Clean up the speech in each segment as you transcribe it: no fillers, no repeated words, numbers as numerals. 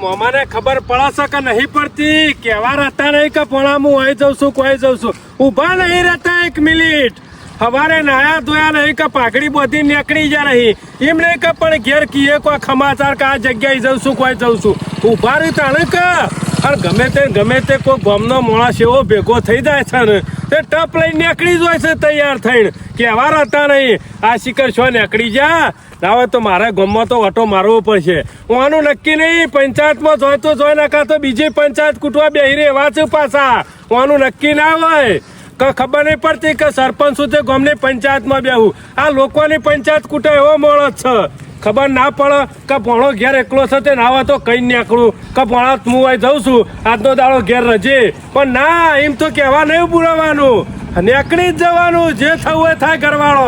મોમાને ખબર પડે છે કે નહીં પડતી? કેવા રહેતા નહીં કે પણ હું અહીં જઉં છું કોઈ જઉં છું, ઊભા નહીં રહેતા એક મિનિટ. સવારે નાયા ધોયા નહીં કે પાઘડી બધી નીકળી જાય નહીં, એમ નહીં કે પણ ઘેર કીએ કોઈ સમાચાર કે આ જગ્યાએ જઉં છું કોઈ જઉં છું, ઊભા રહ્યું તાણે કે અને ગમે તે કોઈ ગામનો માણસ એવો ભેગો થઈ જાય છે ને તે ટપ લઈને નીકળી જ હોય છે તૈયાર થઈને. કેવા રહેતા નહીં આ શિખર છો નીકળી જા હવે તો મારે ગામમાં તો વટો મારવો પડશે. હું આનું નક્કી નહીં, પંચાયતમાં જોઈ તો જોઈ નાખા તો બીજી પંચાયત કૂટવા બેહી રે એવા છે પાછા. હું આનું નક્કી ના હોય કે ખબર નહીં પડતી કે સરપંચ સુધી ગામની પંચાયતમાં બેહું. આ લોકોની પંચાયત કૂટે એવો માણસ છે, ખબર ના પડે કે ભણો ઘેર એકલો છે તે નાવા તો કઈ નીકળું કે ભણા હું અહીં જઉં છું આજનો દાડો ઘેર રજે. પણ ના, એમ તો કહેવા નહીં બોલાવાનું, નીકળી જ જવાનું, જે થવું એ થાય ઘરવાળો.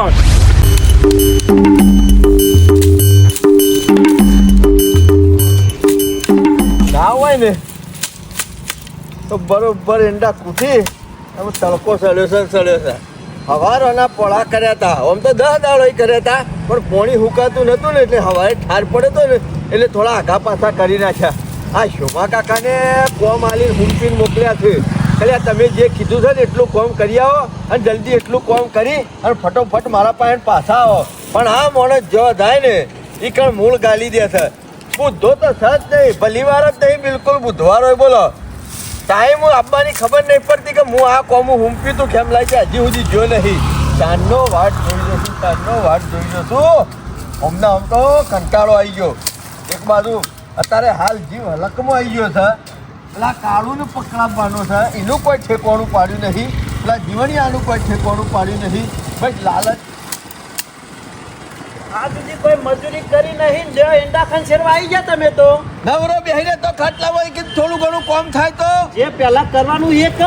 ના હોય ને તો બરોબર ઈંડા કૂટી આમ તડકો સડ્યો છે. હવારોના પોળા કર્યા હતા, આમ તો 10 દાડો કર્યા હતા, પણ પોણી હુકાતું નતું ને એટલે હવારે ઠાર પડે તો ને એટલે થોડા આઘા પાછા કરી નાખ્યા. આ શોભા કાકાને કોમ આલી હુંપીને મોકલ્યા છે. એટલે તમે જે કીધું છે ને એટલું કોમ કરી આવો અને જલ્દી એટલું કોમ કરી અને ફટોફટ મારા પાસે પાછા આવો. પણ આ માણસ જો જાય ને એ કણ મૂળ ગાલી દે છે. બુધો તો સજ નહીં, ભલીવાર જ નહીં, બિલકુલ બુધવાર હોય. બોલો ટાઈમ આપવાની ખબર નહીં પડતી કે હું આ કોમ હુંપ્યું તું કેમ લાગે હજી સુધી જો નહીં. ચાંદનો વાટ જોઈ જશું. અમને આમ તો કંટાળો આવી ગયો. એક બાજુ અત્યારે હાલ જીવ હલકમાં આવી ગયો છે. પેલા કાળુને પકડાવવાનો છે, એનું કોઈ ઠેકોણું પાડ્યું નહીં. પેલા જીવણિયાનું કોઈ ઠેકોણું પાડ્યું નહીં. બસ લાલચ. આ સુધી કોઈ મજૂરી કરી નહીં, જે ઈંડા ખંચેરવા આવી ગયા તમે તો. નવરો બેહીને તો ખાટલા હોય કે થોડું ઘણું કોમ થાય તો જે પહેલા કરવાનું એક જ.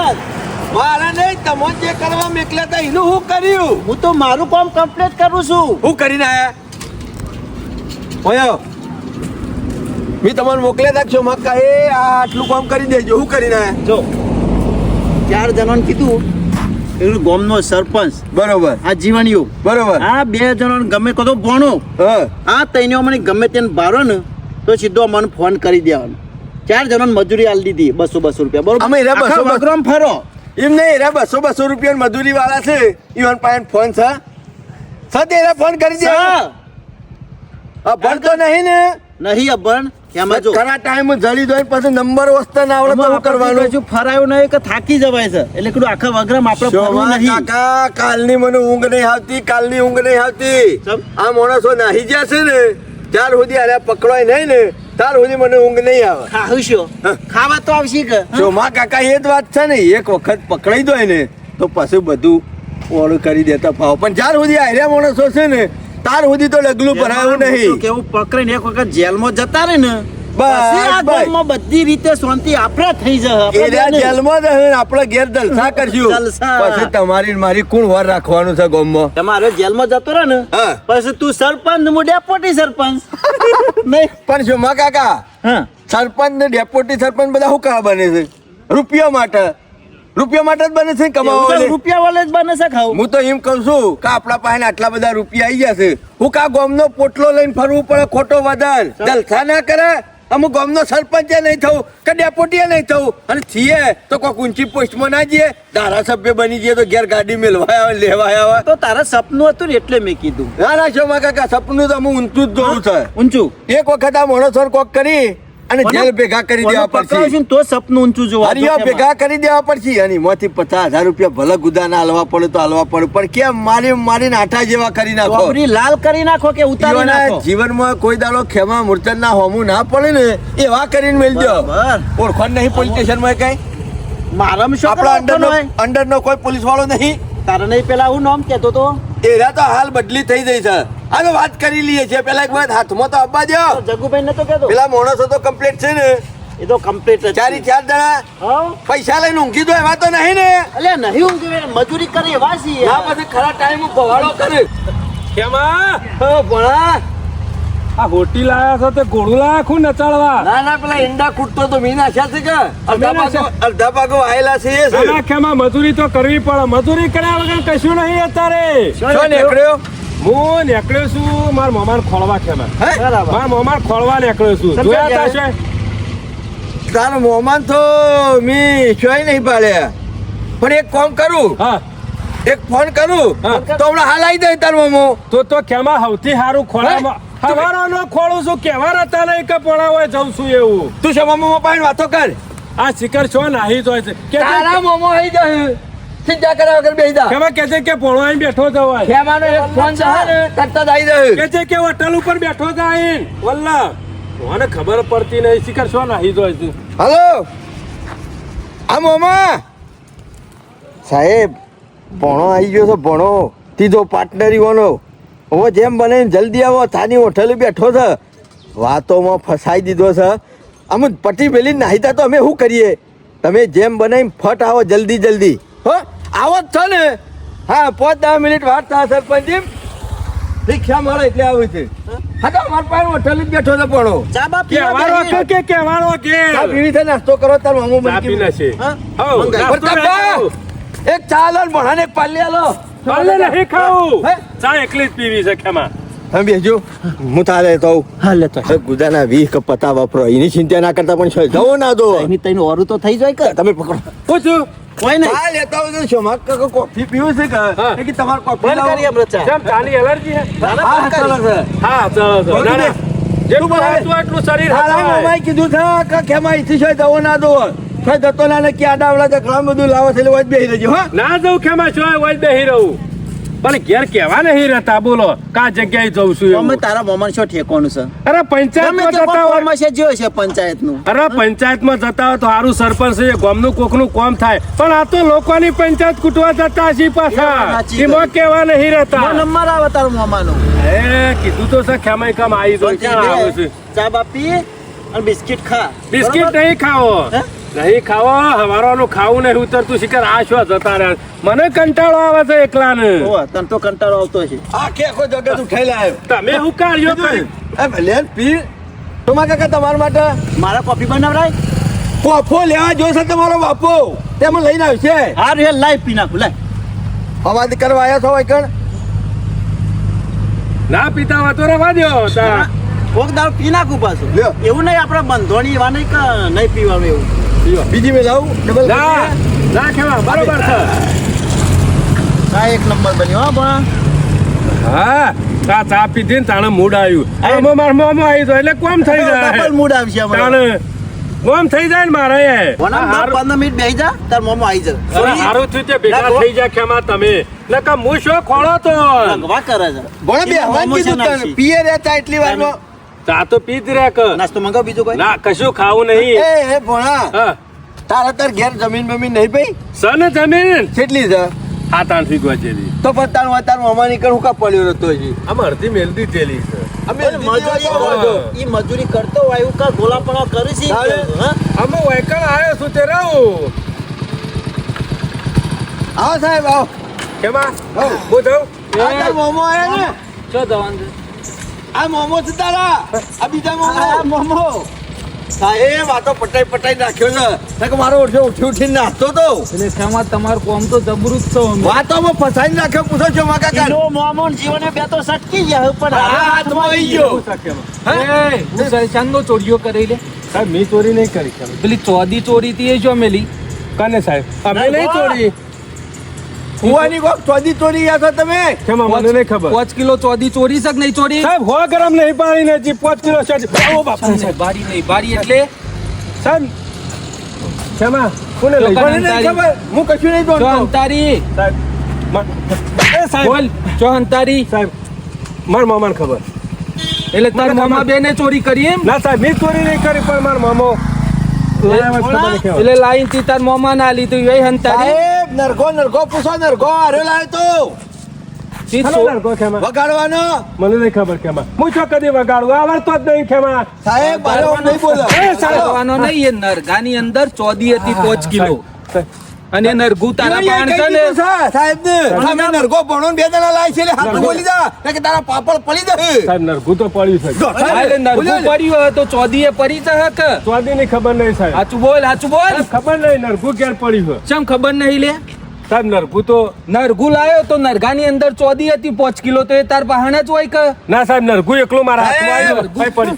મારા નહીં, તમે જે કરવા મેકલ્યા હતા એનું હું કર્યું? હું તો મારું કામ કમ્પ્લીટ કરું છું. હું કરીને આયા ઓયો મેં તમને મોકલ્યા હતા છો મક્કા એ આટલું કામ કરી દેજો. હું કરીને આયા? જો 4 જણાને કીધું, એનું ગામનો સરપંચ બરોબર, આ જીવણીઓ બરોબર, આ 2 જણાને ગમે કદો ભણો આ તઈને મને ગમે તેને બારો ને તો સીધો મને ફોન કરી દેવાનો. 4 જણાને મજૂરી આલી દીધી 200 રૂપિયા. બરોબર, અમે રે 200 પ્રોગ્રામ ફરો એમ નહીં રે 200 રૂપિયા મજૂરી વાળા છે. ઈવન પાસે ફોન છે સદેરા ફોન કરી દે. ભણતો નહીં ને? નહીં અભણ. એમાં જો ઘણા ટાઈમ જડી દો પછી નંબર વસ્તા ના આવડે તો કરવાનું. હજુ ફરાયું નહીં કે થાકી જવાય છે એટલે કીધું આખા વગરામ આપણે ફરવું નહીં. કાકા કાલની મને ઊંઘ નહીં આવતી, કાલની ઊંઘ નહીં આવતી. આ માણસો નાહી જશે ને ત્યાર સુધી અરે પકડવાય નહીં ને ત્યાર સુધી મને ઊંઘ નહીં આવે. ખાવશો ખાવા તો આવશે કે ચોમા કાકા એ જ વાત છે ને, એક વખત પકડાઈ દો ને તો પછી બધું ઓળું કરી દેતા ફાવ. પણ જ્યાર સુધી આર્યા માણસો છે ને તાર સુધી તો ડગલું ભરાયું નહીં. કેવું પકડીને એક વખત જેલમાં જતા રહે ને બસ બધી રીતે શાંતિ આપણે થઈ જાય. જેલમાં આપણે ઘેર જલસા કરશું. પછી તમારી મારી કોણ વાર રાખવાનું છે ગામમાં? તમારે જેલમાં જતો રહે ને પછી તું સરપંચ હું ડેપ્યુટી સરપંચ નહીં. પણ શું માં કાકા સરપંચ ને ડેપ્યુટી સરપંચ બધા શું કામ બને છે? રૂપિયા માટે જ બને છે. કમાવા રૂપિયા વાળે જ બને છે. ખાવ હું તો એમ કહું છું કે આપણા પાસે આટલા બધા રૂપિયા આવી ગયા છે, હું કા ગામનો પોટલો લઈને ફરવું પડે ખોટો વધારે જલસા ના કરે? અમુક ગામનો સરપંચ નહીં થવું કે ડેપ્યુટી નહીં થવું, અને છીએ તો કોઈ ઊંચી પોસ્ટમાં ના જઈએ, ધારાસભ્ય બની જઈએ તો ઘેર ગાડી મેળવા આવે લેવા આવે. તો તારા સપનું હતું ને એટલે મેં કીધું. ના ના શોમા કાકા સપનું તો હું ઊંચું જ જોઉં છે. ઊંચું એક વખત આ માણસો કોક કરી અને જેલ ભેગા કરી દેવા પડશે. તો સપનું ઊંચું જોવા હરિયો ભેગા કરી દેવા પડશે અને એમાંથી 50,000 રૂપિયા ભલે ગુદાના હાલવા પડે તો હાલવા પડે, પણ કેમ મારીને આઠા જેવા કરી નાખો, લાલ કરી નાખો કે ઉતારી નાખો. જીવનમાં કોઈ દાડો ખેમા મૂર્તન ના હોમું ના પડે ને એવા કરીને મેલજો. ઓળખણ નહીં પોલીસ સ્ટેશન માં કઈ મારા આપણા અંડર નો કોઈ પોલીસ વાળો નહીં. તારે નહીં પેલા હું નામ કેતો તો એરા તો હાલ બદલી થઈ જઈ છે. હવે વાત કરી લઈએ છે. પેલા એક વખત હાથમાં તો આપવા દો. જગુભાઈ ને તો કેતો પેલા માણસો તો કમ્પ્લીટ છે ને? એ તો કમ્પ્લીટ છે. 4 જણા પૈસા લઈને ઊંઘી દો એવા તો નહીં ને? અલ્યા નહીં ઊંઘી, મજૂરી કરે એવા છીએ. ના પછી ખરા ટાઈમ ભવાડો કરે. કેમાં ભણા આ હોટી લાયા છો તે ઘોડું લાયા ખું નચાડવા? ના પેલા ઈંડા કૂટતો તો મીના છે કે અડધા ભાગો આયેલા છે. કેમાં મજૂરી તો કરવી પડે, મજૂરી કર્યા વગર કશું નહીં. અત્યારે શું નીકળ્યો? હું નીકળ્યો છું મારા મામાને ખોળવા. ખેમાં મારા મામાને ખોળવા નીકળ્યો છું. જોયા તા છે તારા મોમાન તો મી ચોય નહીં પાડે પણ એક કામ કરું હા એક ફોન કરું હા. તો હમણાં હાલ આવી જાય તારો મોમો તો કેમાં સૌથી સારું ખોળામાં હવારોનો ખોળું છું કેવા હતા નહીં કે પોણા હોય જઉં છું એવું તું છે મોમો પાણી વાતો કર આ શિખર છો નાહી જોય છે કે તારા મોમો આવી જાય ચિંતા કર્યા વગર બેસી જા કેમાં કે છે કે પોણો આવીને બેઠો જવાય ખેમાનો એક ફોન જશે ને તરત જ આવી જાય કે છે કે હોટલ ઉપર બેઠો જાય વલ્લા મને ખબર પડતી નહીં શિખર છો નાહી જોય છે હલો આ મોમા સાહેબ ભણો આવી ગયો છે ભણો ત્રીજો પાર્ટનર ઈવાનો હવે જેમ બને એમ જલ્દી આવો તાની હોટલે બેઠો છે વાતોમાં ફસાઈ દીધો છે આમ પટી પેલી નાહીતા તો અમે શું કરીએ તમે જેમ બને એમ ફટ આવો જલ્દી જલ્દી હો આવો જ છો ને હા 5-10 મિનિટ વાર થાય સરપંચ રિક્ષા મળે એટલે આવું છે હા તો અમારા પાસે હોટલે જ બેઠો છે ભણો ચા બા કેવારો પીવા કે કેવારો કે ચા પીવી છે નાસ્તો કરો તાર મામો ચા પી નાખે. હા? હઉ, મંગાઈ. નાસ્તો રાખ્યો. એક ચા લો ને ભણાને એક પાલી આલો ચાલે નહીં ખાવું હે? ચા એકલી જ પીવી છે ખેમાં તમે બેસજો હું તારે તો હા લેતો ગુદાના 20 કપ પતા વાપરો એની ચિંતા ના કરતા પણ છે જવો ના દો એની તઈને ઓરું તો થઈ જાય કે તમે પકડો પૂછું કોઈ નહીં ચા લેતા હોય તો શોમાક કાકા કોફી પીવું છે હા. કે તમારે કોફી બંધ કરી આપણે ચા કેમ ચાની એલર્જી હે હા ચાલો છે હા ચાલો ચાલો. ના ના જેટલું ખાતું હોય એટલું શરીર તારા હચાય. મામાએ કીધું છે કે ખેમા ઈથી છે જવો ના દો છે જતો ના ને ક્યાં ડાવડા તો ઘણા બધું લાવો છે એટલે વચ બેહી રહેજો હા ના જવું ખેમાં છો હોય બેહી રહું પણ ઘેર કેવા નહીં રહેતા બોલો કા જગ્યાએ જઉં છું અમે એવું તારા મોમાન શું ઠેકોનું છે અરે ગમે પંચાયતમાં તે જતા હોય કોર્ટમાં છે જોયો છે પંચાયતનું અરે પંચાયતમાં જતા હોય તો સારું સરપંચ છે ગામનું કોકનું કોમ થાય પણ આ તો લોકોની પંચાયત કૂટવા જતા છે પાછા સાચી એમાં કેવા નહીં રહેતા નંબર આવે તારો મોમાનો એ કીધું તો છે ખેમાઈ કામ આવી જાય ક્યાં આવે છે ચા બા પી અને બિસ્કિટ ખા બિસ્કિટ નહીં ખાવો હે? નહીં ખાવો હવારવાનું ખાવું નહીં ઉતરતું શિખર આ શું જતા રહ્યા મને કંટાળો આવે છે એકલાને ઓવા, તને તો કંટાળો આવતો છે આખે આખો જગત ઉઠાઈ લાવ્યો તમે શું કાર્યો કરી? લેન પી તમારા કાકા તમારા માટે મારા કોફી બનાવરાય કોફો લેવા જોશે તમારો બાપો તેમાં લઈને આવશે હારું હે લાઈ પી નાખું લાઈ અવાજ કરવા આવ્યા છો કણ ના પીતા હોય તો રહેવા દ્યો તા. કોક દાળ પી નાખું પાછું લ્યો. એવું નહીં આપણે બંધોણી એવા નહીં કે નહીં પીવાનું એવું બીજી મેં લાવું ડબલ ના ના ખેમા બરોબર છે ચા એક નંબર બન્યો હો પણ હા ચા પીધી ને તાણે મૂડ આવ્યું આમાં માર મોમો આવી જાય એટલે કોમ થઈ જાય ડબલ મૂડ આવશે તાણે અમારે કોમ થઈ જાય ને મારે વનામ 10-15 મિનિટ બેસી જા તાર મોમો આવી જાય અરે હારું થયું તે ભેગા થઈ જાય ખેમા તમે નકા હું શું ખોળો તો ભગવા કરે છે બોલો બે એમાં હવાન મોમો છે કીધું તને નાખી. પીએ રહેતા એટલી વારમાં ચા તો પી જ રહ્યા કે નાસ્તો મંગાવ બીજો કોઈ ના કશું ખાવું નહીં એ ભોણા હા તારા તાર ઘેર જમીન બમીન નહીં ભાઈ સન જમીન કેટલી છે હાથ આઠ ગોચેલી તો પણ તાર મામાની કણ હું કા પડ્યો રહેતો હજી આમ અડધી મેલદી ચેલી છે અમે મજૂરી કરો. ઈ મજૂરી કરતો હોય એવું કા ગોલાપણો કરી છે તારે? હા આમાં વૈકણ આવ્યો છું તે રહું આવો સાહેબ આવો કેમાં આવો. હું જાઉં આ તાર મોમો આયા ને ચો દવાન આ મોમો છે તારા આ બીજા આ મોમો મોમો સાહેબ આ તો પટાઈ નાખ્યો છે નકર મારો ઉઠી નાખતો તો એટલે ખેમા તમારું કોમ તો જબરું જ છો અમે. વાતોમાં ફસાઈ નાખ્યો પૂછો છો માં કાકા કિલો મોમો જીવને બે તો સટકી ગયા પણ આ હવે હાથમાં આવી ગયો એ, હું સરચાંદનો ચોરીઓ કરી લે સાહેબ મેં ચોરી નહીં કરી ખેમા પેલી ચોદી ચોરી હતી એ જો મેલી કને સાહેબ અમે નહીં ચોરી કુવાની કોક ચોરી ગયા છો તમે ખેમા મને નહીં ખબર 5 કિલો ચોદી ચોરી છે કે નહીં ચોરી સાહેબ હો ગરમ નહીં પાણી ને જી 5 કિલો છે ઓ બાપા સાહેબ બારી નહીં બારી એટલે સાહેબ ખેમા કોને લઈ ચોકન મને નહીં ખબર હું કશું નહીં ચો જોતો અંતારી સાહેબ એ સાહેબ બોલ ચો અંતારી સાહેબ માર મામાને ખબર એટલે તાર મામા બેને ચોરી કરી એમ ના સાહેબ મેં ચોરી નહીં કરી પણ માર મામો લાયા વખતે મને કહેવાય. એટલે લાઈન થી તાર મામા ના લીધું એ અંતારી સાહેબ નરગો પૂછો નરગો હારે લાવ્યો તો તી ચાલો ચો- લડકો ખેમા વગાડવાનો મને નહીં ખબર ખેમા હું છો કદી વગાડું આવડતો જ નહીં ખેમા સાહેબ મારે આમ નહીં બોલો એ સાહેબ કરવાનો નહીં એ નરગાની અંદર ચોદી હતી 5 કિલો સાહેબ, અને નરગુ તારા પાણ છે ને સાહેબ ને અમે નરગો ભણો બે જણા લાય છે એટલે હાથું બોલી જા કે તારા પાપડ પડી જશે સાહેબ નરગું તો પડ્યું છે હા, એટલે નરગુ પડ્યું હોય તો ચોદી એ પડી જશે કે સ્વાદી ની ખબર નહીં સાહેબ સાચું બોલ સાહેબ, ખબર નહીં નરગું ક્યારે પડ્યું છે ચમ ખબર નહીં લે સાહેબ નરગુ તો નરગુ લાયો તો નરગાની અંદર ચોદી હતી 5 કિલો, તો એ તાર બહાને જ હોય કે ના સાહેબ નરગુ એકલો મારા હાથમાં એ, આવ્યો ભાઈ પડી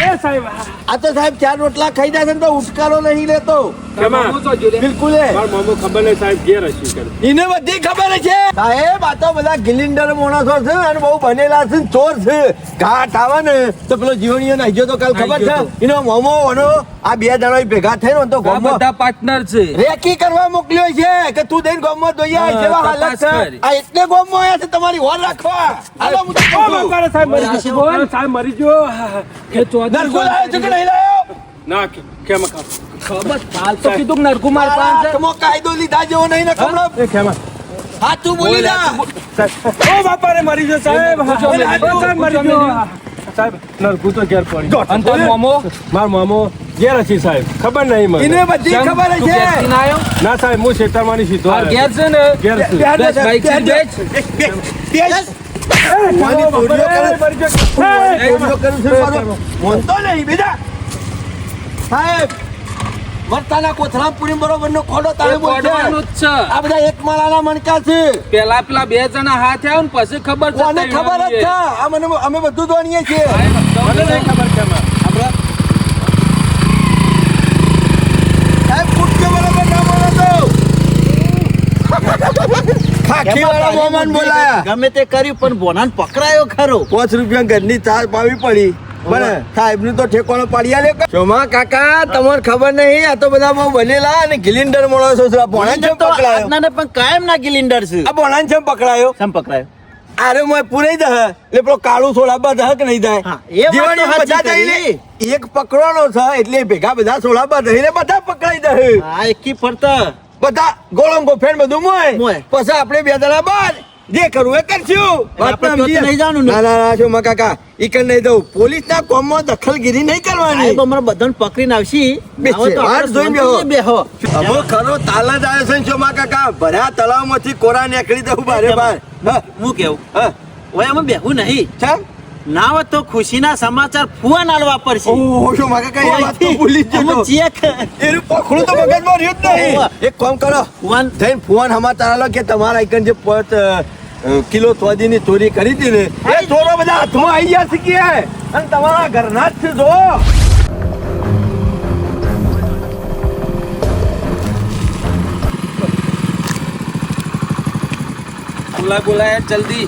એ સાહેબ આ તો સાહેબ 4 રોટલા ખાઈ જાય છે ને તો ઉઠકારો નહીં લેતો કેમાં બિલકુલ એ. મારા મામો ખબર નહીં સાહેબ ઘેર હશે કરે એને બધી ખબર છે સાહેબ. આ તો બધા ગિલિન્ડર માણસો છે અને બહુ બનેલા છે, ચોર છે. ઘાટ આવે ને તો પેલો જીવણીઓ નાઈ ગયો તો કાલ ખબર છે એનો મોમો અને આ 2 જણા ભેગા થઈને તો આ ગામમાં બધા પાર્ટનર છે. રેકી કરવા મોકલ્યો છે કે તું દઈને ગામમાં દોઈ આય. જેવા હાલત તપાસ છે કરી. આ એટલે ગામમાં આવ્યા છે તમારી હોર રાખવા. હાલો હું તો ઓ કહું છું. બાપા સાહેબ મરી ગયો બોલ. સાહેબ મરી ગયો કે ચોદી નરગુ લાયો છે કે નહીં લાયો? ના કેમાં ખબર હાલ તો કીધું કે નરગુ માર તારા પાસે છે. હાથમાં કાયદો લીધા જેવો નહીં ને કમળો. એ કેમાં હા તું બોલી જા. સાહેબ ઓ બાપા રે મરી ગયો સાહેબ પૂછો મેં. ઓ સાહેબ મરી ગયો સાહેબ નરગુ તો ઘેર પડી અને તાર મોમો માર મામો ઘેર હશે સાહેબ ખબર નહીં મને એને બધી ચમ, ખબર તું છે. ઘેરથી ના આવ્યો? ના સાહેબ હું શેતારમાંની સીધો આ આવ્યો. ઘેર છે ને ઘેર છું. બેસ, બાઈક થી બેસ. મારી ચોરીઓ કરે. મરી ગયો. ચોરીઓ કરે છે મારો. મોનતો નહીં બેટા. સાહેબ મરતાના કોથળા પૂરી બરોબર નો ખોડો તારે એ બોલશે. પડવાનું જ છે. આ બધા એક માળાના મણકા છે. પેલા પેલા 2 જણા હાથ આવ્યો ને પછી ખબર છે કોને ખબર જ છે. આ મને અમે બધું જાણીએ છીએ. મને નહીં ખબર કેમાં સાહેબ ફૂટકે બરોબર ના બોલો તો. ખાખીવાળા મોમાન બોલાયા. ગમે તે કર્યું પણ બોનાને પકડાયો ખરો. 5 રૂપિયા ઘરની ચાર પાવી પડી પણ સાહેબ નું તો ઠેકોણો પાડી આલ્યો. શોમા કાકા તમને ખબર નહીં આ તો બધા બહુ બનેલા અને ગિલિન્ડર માણસો છે. આ ભોણાને જેમ તો પકડાયો. આજનાને પણ કાયમ ના ગિલિન્ડર છે. આ ભોણાને જેમ પકડાયો. સમ પકડાયો. અરે મોય પૂરાઈ દે એટલે પેલો કાળું સોડા બધા કે નહીં થાય. હા, એ વાત તો જીવણીઓ સાચી બધા કરી. થઈને એક પકડવાનો છે એટલે ભેગા બધા સોડા બધા બધા પકડાઈ દે. હા એકી ફરતા બધા ગોળમ ગોફેન બધું મોય મોય. પછી આપણે 2 જણા બાદ જે કરવું એ કરશું. આપણે વાત તો નહીં જાણું ને. ના ના ના શોમા કાકા ઈ કર નહીં દઉં. પોલીસના કોમમાં દખલગીરી નહીં કરવાની. સાહેબ અમારે બધાને પકડીને આવશી. બેસે, ના હોય તો વાત આપણે જોઈને બેહો. બેહો. હવે ખરો તાલ જ આવે છે ને શોમા કાકા. ભર્યા તળાવમાંથી કોરા નીકળી દઉં બારે બાર. હા, હું કેવું હા. ઓય અમે બેહું નહીં. ચમ? ના હોય તો ખુશીના સમાચાર ફુવાન આલવા પડશે. ઓહો, શોમા કાકા એ વાત તો ભૂલી જ અમે જતો. ચેક એનું પખડું તો મગજમાં રહ્યું જ નહીં. એક કામ કરો ફુવાન જઈને ફોન સમાચાર આલો કે તમારા આઈકન જે 5 કિલો ચોદીની ચોરી કરી હતી ને એ ચોરો બધા હાથમાં આવી ગયા છે કે અને તમારા ઘરના જ છે જો. બોલાય જલ્દી.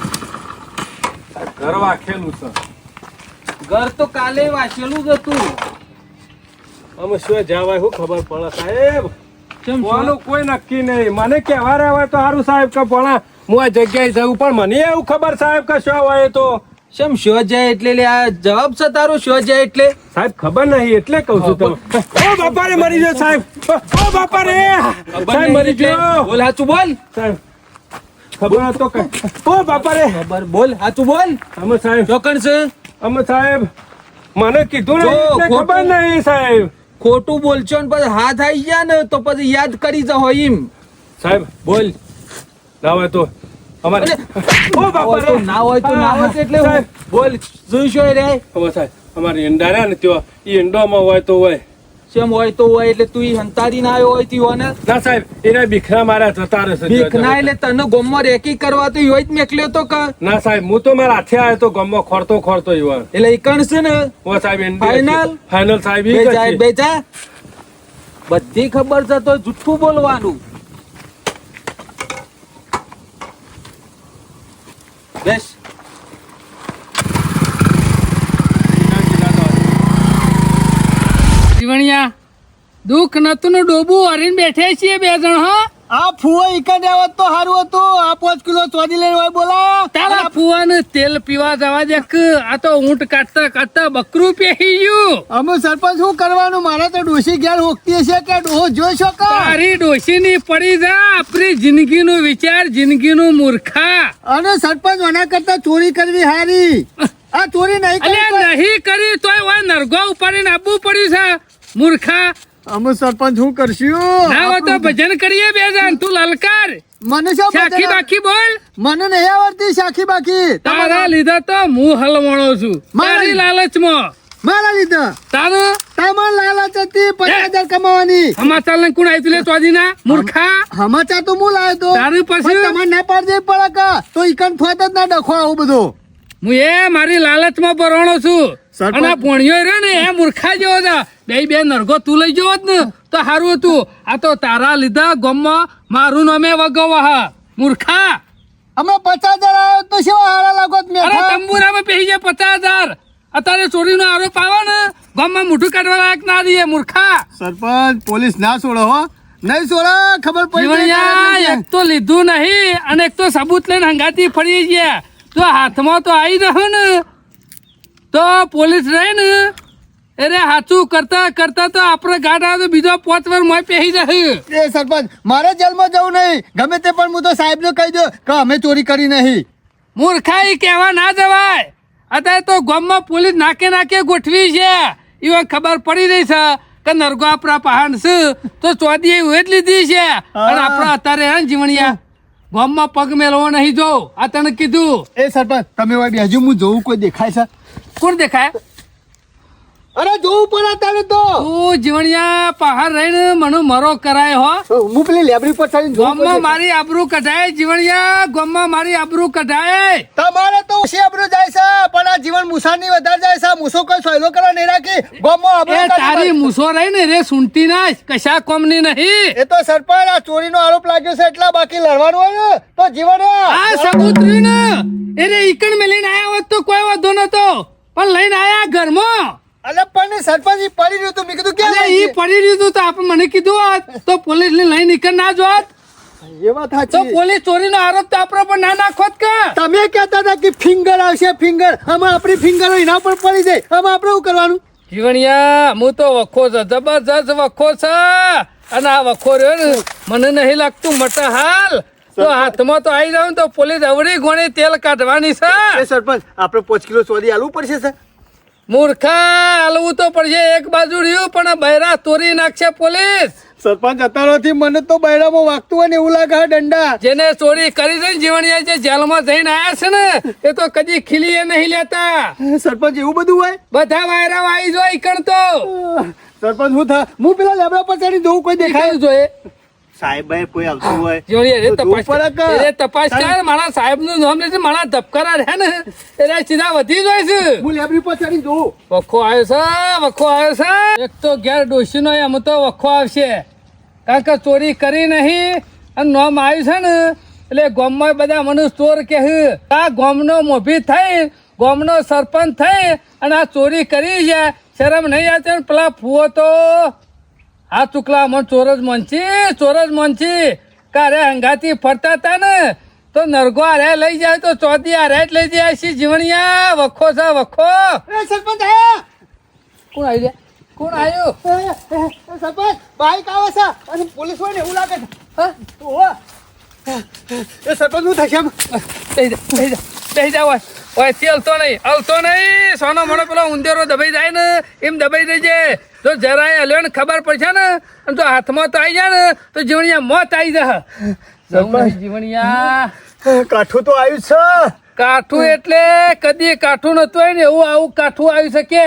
ઘર વાખેલું છે ઘર તો કાલે વાંચેલું જ હતું. અમે શું જવાય શું ખબર પડે સાહેબ કેમ છો? કોનું કોઈ નક્કી નહીં મને કહેવા રહેવાય તો સારું સાહેબ કે પણ હું આ જગ્યાએ જવું પણ મને એવું ખબર સાહેબ કે શું હોય તો શેમ શો જાય એટલે લે, આ જવાબ છે તારો શો જાય એટલે? સાહેબ ખબર નહીં એટલે કહું છું તમે ઓ બાપા રે મરી ગયો સાહેબ ઓ બાપા રે સાહેબ મરી ગયો બોલ સાચું બોલ. સાહેબ ખબર હતો કે ઓ બાપા રે ખબર બોલ સાચું બોલ. અમે સાહેબ ચોકણ છે અમે સાહેબ મને કીધું જો, નહીં એટલે ખોટું. ખબર નહીં સાહેબ ખોટું બોલશો ને પછી હાથ આવી ગયા ને તો પછી યાદ કરી જાઓ એમ. સાહેબ બોલ. ના હોય તો અમારે ઓ બાપા હોય તો રે ના હોય તો ના હોય તો એટલે સાહેબ. હું બોલ શું શું રે હવે સાહેબ અમારે ઈંડા રહ્યા ને ત્યાં ઈ ઈંડોમાં હોય તો હોય શેમ હોય તો હોય એટલે તું ઈ હંતારી ના આવ્યો હોય તી ને ના સાહેબ એના બીખરા મારા જતા રહેશે ભીખ ના એટલે તને ગોમમાં રેકી કરવા તો હોય જ મેકલ્યો તો કે ના સાહેબ હું તો મારા હાથે આવ્યો તો ગમો ખોરતો યુવાન એટલે ઈ કણ છે ને ઓ સાહેબ Final? ફાઇનલ સાહેબ ઈ બે જ જા છે. બે જા બધી ખબર છે તો જુઠ્ઠું બોલવાનું. બેસ. જીવણિયા દુઃખ નતું નું ડોબું હરીને બેઠે છીએ 2 જણ હા. આ ફુવો ઈકન આવત તો સારું હતું. આ 5 કિલો ચોદી લઈને હોય બોલા. તારા ફુવાને તેલ પીવા જવા દે કે આ તો ઊંટ કાઢતા કાઢતા બકરું પેહી ગયું. અમે સરપંચ શું કરવાનું? મારે તો ડોશી ઘેર હોકતી હશે કે ડોહો જોઈશો કે? તારી ડોશીની પડી જા આપણી જિંદગીનું વિચાર જિંદગીનું મૂર્ખા. અને સરપંચ આના કરતા ચોરી કરવી હારી. આ ચોરી નહીં કરી અલ્યા નહીં કરી તોય હોય નરગો ઉપાડીને આપવું પડ્યું છે મૂર્ખા. અમે સરપંચ શું કરશું? ના હોય તો ભજન કરીએ 2 જણ તું લલકાર મને શું શાખી બદલા? બાકી બોલ. મને નહીં આવડતી શાખી બાકી. તારા લીધા તો હું હલવાણો છું મારા તારી લાલચમાં મારા લીધે તારું તમાર લાલચ હતી 50,000 કમાવાની. સમાચાર લઈને કોણ આવ્યું લે ચોદીના મૂર્ખા સમાચાર તો હું લાવ્યો તો તારું પછી પણ તમારે ના પાડી દેવી પડે કે તો ઈકન થોત જ ના ડખો આવું બધું. હું એ મારી લાલચમાં પરણો છું સરપંચ. અને આ પોણિયો રહ્યો ને એ મૂર્ખા જેવો છે. બે નરગો તું લઈ જવો જ ને તો સારું હતું. આ તો તારા લીધા ગામમાં મારું નામે વગવા હા મૂર્ખા. અમે 50,000 આવ્યો તો સેવા હારા લાગોત મેં. અરે તંબુરામાં પેહી જાય 50,000. અત્યારે ચોરીનો આરોપ આવે ને ગામમાં મોઢું કાઢવા લાયક ના દઈએ મૂર્ખા. સરપંચ પોલીસ ના છોડો હો, નહીં છોડો. ખબર પડી જીવણિયા, એક તો લીધું નહીં અને એક તો સબૂત લઈને હંગાતી ફરી ગયા. તો હાથમાં તો આવી રહ્યો ને તો પોલીસ રહે ને અરે સાચું કરતા કરતા તો આપણે ગાઢ આવે તો બીજો 5 વાર મોય પહેરી રહ્યું. એ સરપંચ મારે જેલમાં જવું નહીં ગમે તે, પણ હું તો સાહેબને કહી દો કે અમે ચોરી કરી નહીં. મૂર્ખાઈ કહેવા ના જવાય. અત્યારે તો ગામમાં પોલીસ નાકે નાકે ગોઠવી છે. એવા ખબર પડી રહી છે કે નરગો આપણા પહાડ છે તો ચોદી એવું જ લીધી છે. અને આપણે અત્યારે હે ને જીવણિયા ગામમાં પગ મેળવો નહીં જો આ તને કીધું. એ સરપંચ તમે હોય બેજુ, હું જોઉં કોઈ દેખાય છે. કોણ દેખાય? અરે જોવું પડે તારે તો. તું જીવણિયા પહાડ રહીને મને મરો કરાય હો. હું પેલી લેબરી પર ચડીને જોઉં ગામમાં મારી આબરૂ કઢાય જીવણિયા, ગામમાં મારી આબરૂ કઢાય. તમારે તો ઓછી આબરૂ જાય છે, પણ આ જીવન મુસાની વધારે જાય છે. મુસો કોઈ સોયલો કરવા નહીં રાખી ગામમાં આબરૂ એ તારી કાઢી. મૂસો રહી ને રે સુનતી ના કશા કોમની નહીં. એ તો સરપંચ આ ચોરીનો આરોપ લાગ્યો છે એટલા, બાકી લડવાનું હોય ને તો જીવન આ સબૂત રહ્યું ને એ રે ઈકણ મેં લઈને આયા હોત તો કોઈ વાંધો નતો, પણ લઈને આયા ઘરમાં. અલે પણ સરપંચ ઈ પડી રહ્યું તું, મેં કીધું અરે ક્યાં ઈ પડી રહ્યું તું તો આપણે મને કીધું હોત તો પોલીસ ને લઈને ઈકણ ના જોત એ વાત તો સાચી. પોલીસ ચોરીનો આરોપ તો આપણા પર ના નાખોત કે. તમે કહેતા હતા કે ફિંગર આવશે ફિંગર, આમાં આપણી ફિંગરો એના પર પડી જાય, આમાં આપણે શું કરવાનું? જીવણિયા હું તો વખો છે, જબરજસ્ત વખો છે. અને આ વખો રહ્યો ને મને નહીં લાગતું મટા હાલ તો હાથમાં તો આવી જાવ તો પોલીસ અવળી ઘોડી તેલ કાઢવાની છે. એ સરપંચ આપણે 5 કિલો ચોરી આલવું પડશે સર. મૂર્ખા હાલવું તો પડશે. એક બાજુ રહ્યું પણ બૈરા તોરી નાખશે પોલીસ. સરપંચ અત્યારથી મને તો બૈરામાં વાગતું હોય ને એવું લાગે છે દંડા. જેને ચોરી કરી છે ને જીવણિયા જે જેલમાં જઈને આયા છે ને એ તો કદી ખીલીએ નહીં લેતા. સરપંચ એવું બધું હોય? બધા વાયરા આવી જો ઈકણ તો સરપંચ હું થા હું પેલા લેબડા પર ચડી દઉં, કોઈ દેખાય ઈકણ જોઈએ સાહેબ ભાઈ કોઈ આવતું હોય જીવણિયા રે તો તપાસ જોવું પડે કે? કર. એ તપાસ કર. મારા સાહેબ નું નામ લેશે, મારા ધબકારા રહે ને એટલે સીધા વધી જાય છે. હું લેબડી પર ચડી દઉં. વખો આવ્યો છે, વખો આવ્યો છે. એક તો ઘેર ડોશીનો એમ તો વખો આવશે કારણ કે ચોરી કરી નહીં અને નોમ આવ્યું છે ને એટલે ગામમાં બધા મને ચોર કહે. આ ગામનો મોભી થઈ, ગામનો સરપંચ થઈ અને આ ચોરી કરી છે. શરમ નહીં આવતી ને પેલા ફુઓ તો આ ચૂકલા મને ચોર જ મોંચી કારે હંગાતી ફરતા હતા ને તો નરગો હારે લઈ જાય તો ચોથી હારે જ લઈ જાય છે. જીવણિયા વખો છે વખો. એ સરપંચ આયા. કોણ આવી ગયા? કોણ આવ્યું? એ સરપંચ બાઈક આવે છે અને પોલીસ હોય ને એવું લાગે છે. હા ઓહો. એ સરપંચ હું થશે એમ? બેસી જાવ ઓય થી હલતો નહીં સોનો મોનો પેલો ઊંધેરો દબાઈ જાય ને એમ દબાઈ દેજે. જો જરાય હલ્યો ને ખબર પડશે ને અને જો હાથમાં તો આવી જાય ને તો જીવણિયા મોત આવી જાય. જીવણિયા કાઠું તો આવ્યું છે. કાઠું એટલે કદી કાઠું નતું હોય ને એવું આવું કાઠું આવી શકે.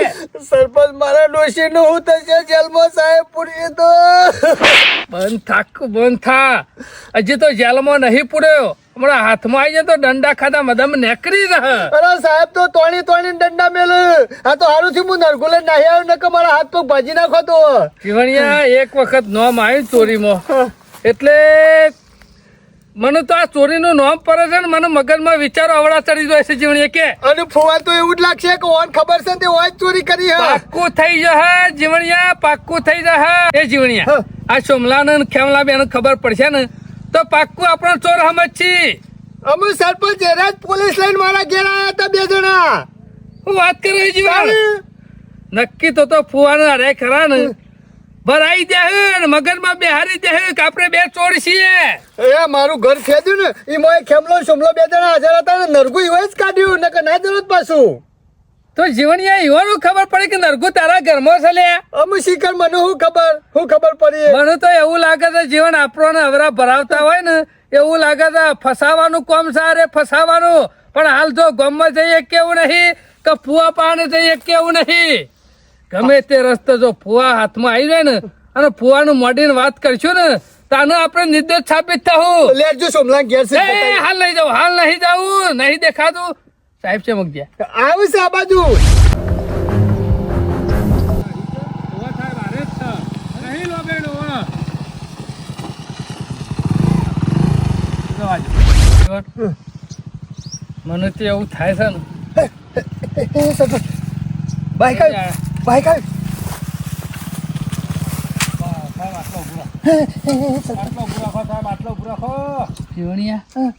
સરપંચ મારા ડોશી નું હું થશે જેલમાં સાહેબ પૂરી તો. બંધ થા. હજી તો જેલમાં નહીં પૂર્યો, હમણાં હાથમાં આવી જાય તો દંડા ખાધા મદમ નેકરી રહે. અરે સાહેબ તો તોણી દંડા મેલ. આ તો હારું થી હું નરગુલે નાહી આવ્યો ને કે મારા હાથ પગ ભાજી નાખો તો. જીવણિયા એક વખત નોમ આવ્યું ચોરીમાં એટલે મને તો આ ચોરીનું નોમ પડે છે ને મને મગજમાં વિચારો અવળા ચડી જાય છે. જીવણિયા કે અને ફોવા તો એવું જ લાગશે કે ઓન ખબર છે તે ઓન ચોરી કરી હે. પાક્કું થઈ જશે જીવણિયા, પાક્કું થઈ જશે. એ જીવણિયા આ સોમલા ને ખેમલા બેન ખબર પડશે ને તો પાક્કું આપણો ચોર સમજછી. અમે સરપંચ એરાજ પોલીસ લઈને મારા ઘેર આવ્યા હતા 2 જણા. હું વાત કરું જીવણ નક્કી તો ફુવાને અરે ખરા ને ભરાઈ દે ને મગજમાં બેહારી દે કે આપણે 2 ચોર છીએ. એ મારું ઘર ખેદ્યું ને એ મોય ખેમલો સોમલો 2 જણા હાજર હતા ને નરગુ ઈવો જ કાઢ્યું ને કે ના જરૂર પાછું. તો જીવણિયા એવાનું ખબર પડી કે નરગુ તારા ઘરમાં છે લે. અમે શીખર મને હું ખબર પડી. મને તો એવું લાગે છે જીવન આપણને અવરા ભરાવતા હોય ને એવું લાગે છે ફસાવાનું કોમ સારે ફસાવાનું. પણ હાલ જો ગામમાં જઈએ કેવું નહીં કે ફુવા પાને જઈએ કેવું નહીં. ગમે તે રસ્તે જો ફુવા હાથમાં આવી જાય ને અને ફુવાનું મોઢીને વાત કરશું ને તો આનો આપણે નિર્દોષ સાબિત થવું. લેજો સોમલા ઘેર છે હાલ નહીં જાઉં, હાલ નહીં જાવું, નહીં દેખાતું. સાહેબ છે મગજ્યા. આવું છે આ બાજુ. મને તો એવું થાય છે ને. બાઈક આવી, બાઈક આવી. જીવણિયા,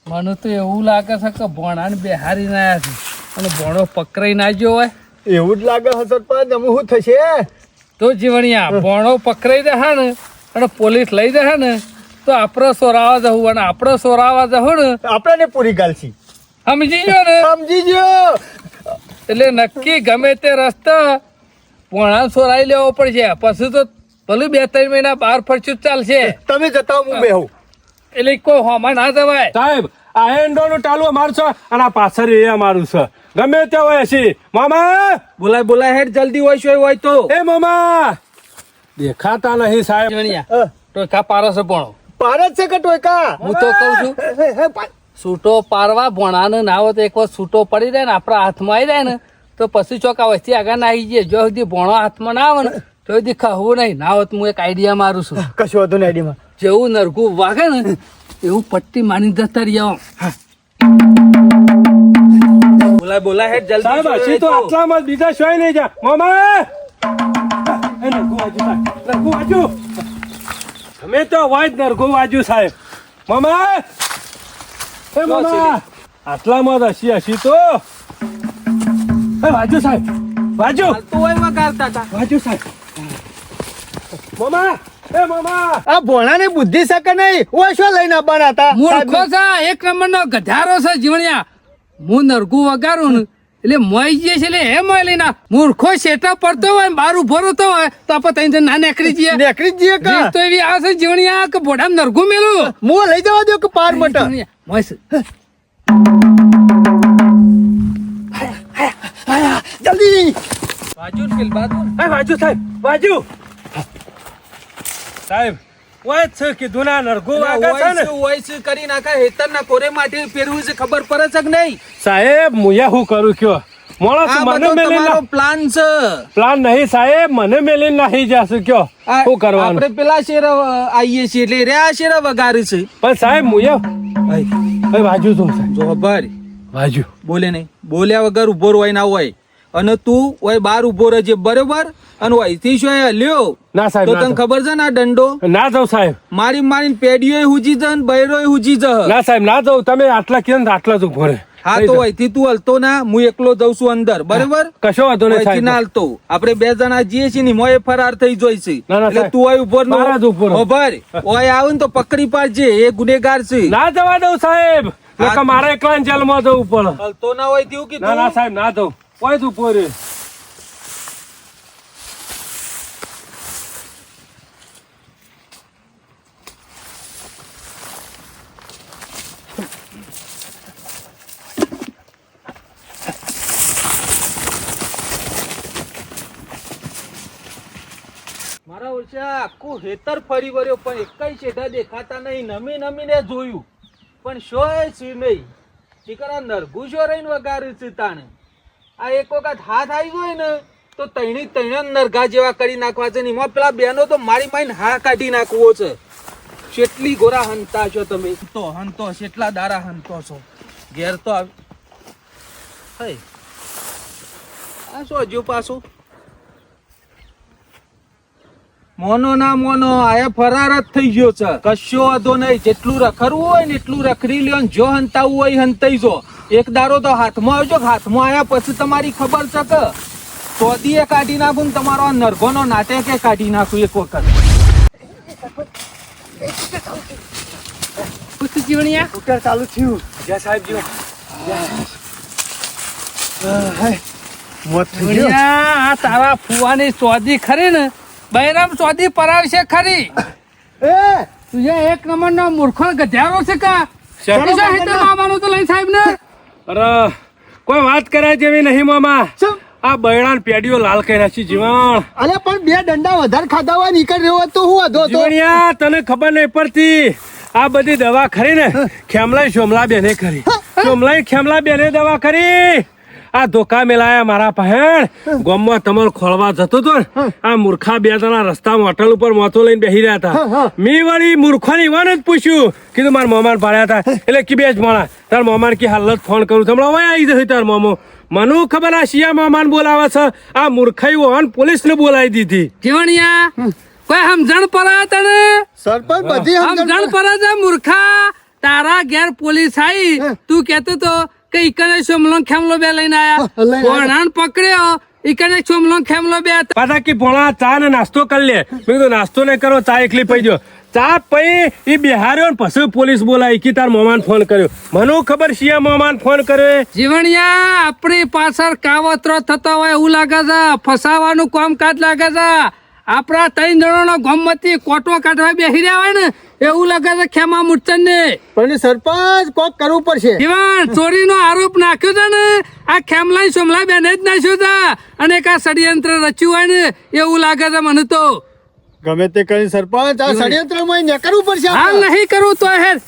મને તો એવું લાગે છે કે ભોણાને બેહારી ના છે અને ભોણો પકડાઈ ના ગયો હોય એવું જ લાગે હસર પણ તમે શું થશે? તો જીવણિયા ભોણો પકડાઈ જશે ને અને પોલીસ લઈ જશે ને તો આપણે સોરાવા જવું અને આપણે સોરાવા જવું ને આપણને પૂરી ગાલશી. સમજી ગયો ને. સમજી ગયો. એટલે નક્કી ગમે તે રસ્તા ભોણા સોરાઈ લેવો પડશે. પછી તો ભલે 2-3 મહિના બહાર ફરશું ચાલશે. તમે જતા હું બેહું. એટલે કોઈ હોમાં ના જવાય. સાહેબ આ એન્ડો નું ટાલું અમારું છે અને આ પાછળ એ અમારું છે. ગમે તે હોય છે. મામા બોલાય હેડ જલ્દી હોય તો એ મામા દેખાતા નહીં સાહેબ. જીવણિયા ટોકા પારો છે ભોણો. પારત છે કે ટોયકા? હું તો કહું છું છૂટો પારવા ભોણાને ના હોય તો એક વાર છૂટો પડી જાય ને આપણા હાથમાં આવી જાય ને તો પછી ચોકા વસ્તી આગળ ના આવી જાય. જો સુધી ભોણો હાથમાં ના આવે ને તો સુધી ખાવું નહીં. ના હોય તો હું એક આઈડિયા મારું છું. કશું હતું ને આઈડીમાં. જેવું નરગું વાગે ને એવું પટ્ટી માની જતા રહ્યા. બોલાય હેડ જલ્દી સાહેબ હજી તો આટલામાં જ બીજા શોય નહીં જા. મામા એ નરગું વાજુ સાહેબ, નરગું વાજુ. તમે તો અવાજ નરગું વાજુ સાહેબ. મામા એ મામા આટલામાં જ હસી તો એ વાજુ સાહેબ, વાજુ તો હોય વગાડતા હતા. વાજુ સાહેબ. મામા એ મામા આ ભોણાની બુદ્ધિ છે કે નહીં? ઓય શું લઈને આવવાના હતા? મૂર્ખો છે, એક નંબરનો ગધારો છે જીવણિયા. હું નરગું વગાડું ને એટલે મોઈ જઈએ છે એટલે એ મોય લઈને મૂર્ખો શેટા પડતો હોય ને બહાર ઉભો રહેતો હોય તો આપણે ત્રણ જણ ના નીકળી જઈએ. નેકરી જ જઈએ કા? રીત તો એવી આવે છે જીવણિયા કે બોડામાં નરગું મેલું. મું લઈ જવા દો કે પાર મટા. જીવણિયા, મોય છે. જલ્દી. બાજુ જ પેલ બાજુ. એ વાજુ સાહેબ, વાજુ સાહેબ વાત છે કીધું ના નરગું વાગે છે ને હોય છે કરી નાખા હેતરના કોરે માટે પહેરવું છે ખબર પડે છે કે નહીં? સાહેબ મુયા હું કરું કયો માણસ આ મને બધો મેલી તમારો પ્લાન છે. પ્લાન નહીં સાહેબ, મને મેલી નહીં જશે કયો આ શું કરવાનું. આપણે પેલા શેર આવીએ છીએ એટલે રહ્યા શેર વગાડે છે. પણ સાહેબ મુયા એ વાજુ તું સાહેબ, જો ભાઈ વાજુ બોલે નહીં, બોલ્યા વગર ઉભો હોય ના હોય અને તું હોય બહાર ઉભો રહેજે બરોબર. અને અહીંથી શું લ્યો ના સાહેબ, તો ના તને ખબર છે ને આ દંડો ના જાઉં સાહેબ, મારીને પેડીઓ હુજી જ બૈરો હુજી જ. ના સાહેબ ના જાઉં. તમે આટલા કયો ને આટલા જ ઉભો રહે. હા તો અહીંથી તું હલતો ના, હું એકલો જઉં છું અંદર બરોબર. કશો વાંધો નહીં અહીંથી ના સાહેબ. હલતો, આપણે 2 જણા જઈએ છીએ ને મોય ફરાર થઈ જોઈ છે. ના, ના, એટલે સાહેબ. તું અહીં ઉભો બહાર જ ઉભો રહો. ભાઈ ઓય આવે ને તો પકડી પાડજે, એ ગુનેગાર છે. ના જવા દઉં સાહેબ, નકર મારે એકલા જેલમાં જવું પડે. હલતો ના હોય તેવું ના ના કીધું. સાહેબ ના દઉં, કોઈ જ ઉભો રહે. મારા ઓછા આખું હેતર ફરી વર્યો પણ એકઈ શેઠા દેખાતા નહીં. નમીને જોયું પણ શોય છે નહીં. શીકરા નરગું શો રહીને વગાડ્યું છે તાણે. આ એક વખત હાથ આવી ગયો ને તો તૈણ નરગા જેવા કરી નાખવા છે ને એમાં પેલા બેનો તો મારી માઈને હા કાઢી નાખવો છે. કેટલી ગોરા હંતા છો તમે તો હંતો કેટલા દારા હંતો છો. ઘેર તો આ શું હજુ પાછું મોનો ના મોનો આયા ફરાર જ થઈ ગયો છે. કશો વાંધો નહીં, જેટલું રખડવું હોય ને એટલું રખડી લ્યો ને જો હંતાવું હોય હંતાઈ જો. એક દારો તો હાથમાં આવજો, હાથમાં આવ્યા પછી તમારી ખબર છે કે ચોદીએ કાઢી નાખું ને તમારો આ નરગોનો નાટકે કાઢી નાખું એક વખત. પૂછ જીવણિયા. સ્કૂટર ચાલુ થયું. જા સાહેબ જો. મોત થઈ ગયો. જીવણિયા, આ તારા ફુવાની ચોદી ખરી ને બૈરામ ચોદી પરાવશે ખરી. એ તું એક નંબરનો મૂર્ખો ગધેડો છે કા? સાહેબ. કોણ છે હેતર આવવાનું તો લઈ સાહેબ ને? અરે કોઈ વાત કર્યા જેવી નહીં મામા. શું? આ બૈરાન પેડીઓ લાલ કર્યા છે જીવણ. અરે પણ બે દંડા વધારે ખાધા હોય નીકળ રહ્યો હોત તો હું વાંધો હતો જીવણિયા તને ખબર નહીં પડતી આ બધી દવા ખરી ને ખેમલાઈ સોમલા બેને ખરી. સોમલાઈ ખેમલા બેને દવા ખરી. આ ધોકા મેલાયા મારા પહેણ ગામમાં તમારે ખોળવા જતો તો ને આ મૂર્ખા બે જણા રસ્તામાં હોટલ ઉપર મોતો લઈને બેસી રહ્યા હતા. મી વળી મૂર્ખાની વાન જ પૂછ્યું કીધું મારા મોમાન પાડ્યા હતા એટલે કે બે જ મોણા તાર મોમાન કે હાલ જ ફોન કરું તમને હવે આવી જશે તાર મોમો. મને ખબર આ શિયા મોમાન બોલાવે છે આ મૂર્ખાઈ હોન પોલીસને બોલાવી દીધી. જીવણિયા કોઈ સમજણ પડે તને? સરપંચ બધી સમજણ પડે છે મૂર્ખા? તારા ઘેર પોલીસ આવી તું કેતો તો કે ઈકને સોમલો ખેમલો બે લઈને આયા કોણાન પકડ્યો ઈકને સોમલો ખેમલો બે પાછા કે ભોળા ચા ને નાસ્તો કરી લે. મેં કીધું નાસ્તો નહીં કરો ચા એકલી પી દો. ચા પી એ બિહાર્યો ને પછી પોલીસ બોલાવી કે તાર મોમાન ફોન કર્યો. મને ખબર શિયા મોમાન ફોન કર્યો. જીવણિયા આપણી પાછળ કાવતરો થતો હોય એવું લાગે છે. ફસાવાનું કામકાજ લાગે છે. આપણા 3 જણાનો ગોમતી કોટો કાઢવા બેસી રહ્યા હોય ને એવું લાગે છે ખેમા મૂર્છન ને. પણ સરપંચ કોક કરવું પડશે. જીવણ ચોરીનો આરોપ નાખ્યો છે ને આ ખેમલા સોમલા બેને જ નાખ્યો છે અને એક આ ષડયંત્ર રચ્યું હોય ને એવું લાગે છે મને તો. ગમે તે કરી સરપંચ આ ષડયંત્રમાં ને કરવું પડશે હાલ નહીં કરું તો હેર